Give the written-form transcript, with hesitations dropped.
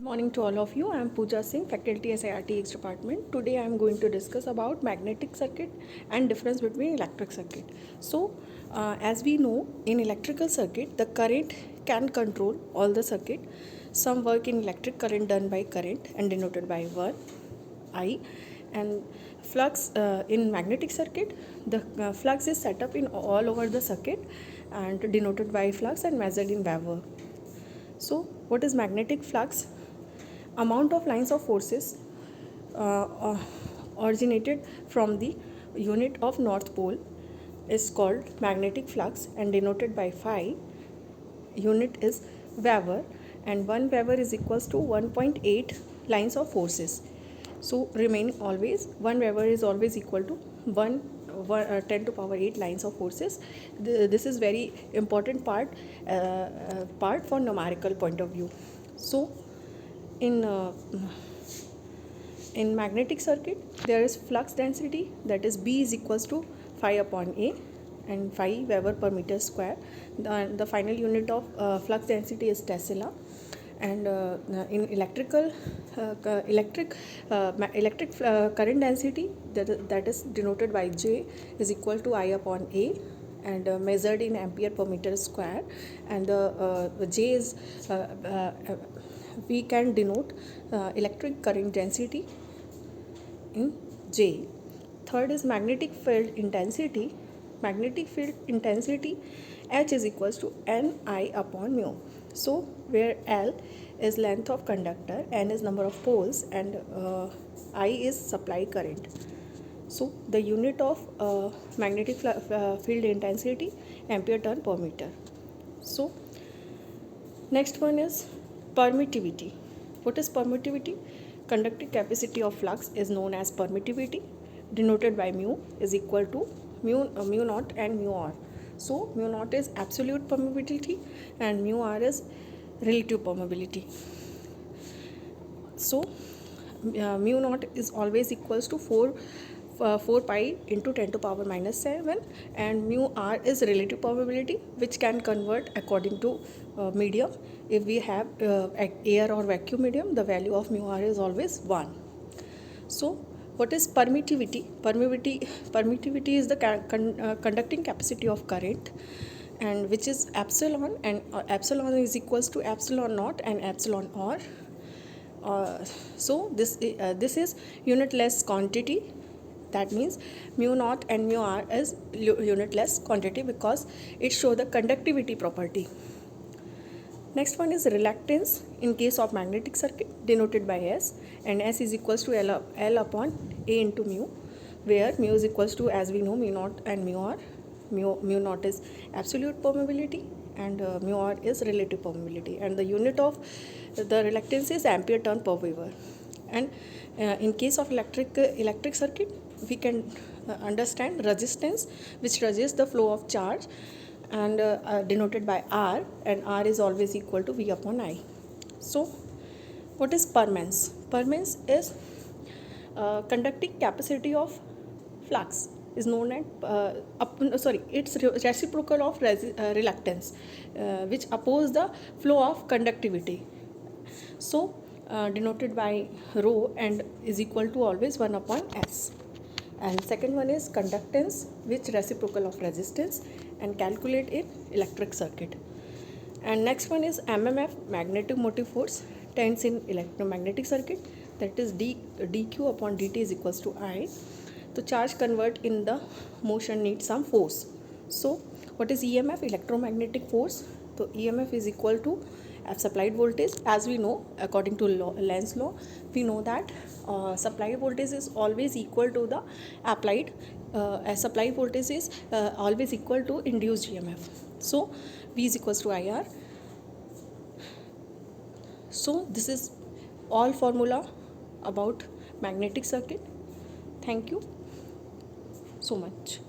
Good morning to all of you. I am Pooja Singh, faculty SIRTX department. Today I am going to discuss about magnetic circuit and difference between electric circuit. So, as we know, in electrical circuit, the current can control all the circuit. Some work in electric current done by current and denoted by 1 I, and flux in magnetic circuit, the flux is set up in all over the circuit and denoted by flux and measured in Weber. So, what is magnetic flux? Amount of lines of forces originated from the unit of north pole is called magnetic flux and denoted by phi. Unit is Weber, and 1 Weber is equals to 1.8 lines of forces. So remaining always 1 Weber is always equal to 10 to power 8 lines of forces. This is very important part for numerical point of view. So in magnetic circuit there is flux density, that is B is equals to phi upon A, and phi Weber per meter square. The final unit of flux density is Tesla. And in electric current density, that is denoted by J is equal to I upon A, and measured in ampere per meter square. And the J is we can denote electric current density in J. Third is magnetic field intensity. Magnetic field intensity, H is equals to Ni upon mu. So where L is length of conductor, N is number of poles, and I is supply current. So the unit of magnetic field intensity, ampere turn per meter. So next one is permittivity. What is permittivity? Conductive capacity of flux is known as permittivity, denoted by mu is equal to mu naught and mu r. So mu naught is absolute permeability and mu r is relative permeability. So mu naught is always equals to 4 pi into 10 to power minus 7, and mu r is relative permeability, which can convert according to medium. If we have air or vacuum medium, the value of mu r is always 1. So what is permittivity? Permittivity is the conducting capacity of current, and which is epsilon, and epsilon is equals to epsilon naught and epsilon r. So this is unitless quantity. That means mu naught and mu r is unitless quantity because it shows the conductivity property. Next one is reluctance in case of magnetic circuit, denoted by S, and S is equals to L upon A into mu, where mu is equals to, as we know, mu naught and mu r. Mu naught is absolute permeability and mu r is relative permeability, and the unit of the reluctance is ampere turn per Weber. And in case of electric circuit, we can understand resistance, which resists the flow of charge, and denoted by R, and R is always equal to V upon I. So what is permeance? Permeance is conducting capacity of flux is known as it's reciprocal of reluctance, which oppose the flow of conductivity. So denoted by rho and is equal to always 1 upon S. And second one is conductance, which reciprocal of resistance, and calculate in electric circuit. And next one is MMF, magnetic motive force, tends in electromagnetic circuit, that is dq upon dt is equals to I. So charge convert in the motion needs some force. So what is EMF? Electromagnetic force. So EMF is equal to F supplied voltage. As we know, according to Lenz's law, we know that supply voltage is always equal to the applied supply voltage is always equal to induced EMF. So V is equals to IR. So this is all formula about magnetic circuit. Thank you so much.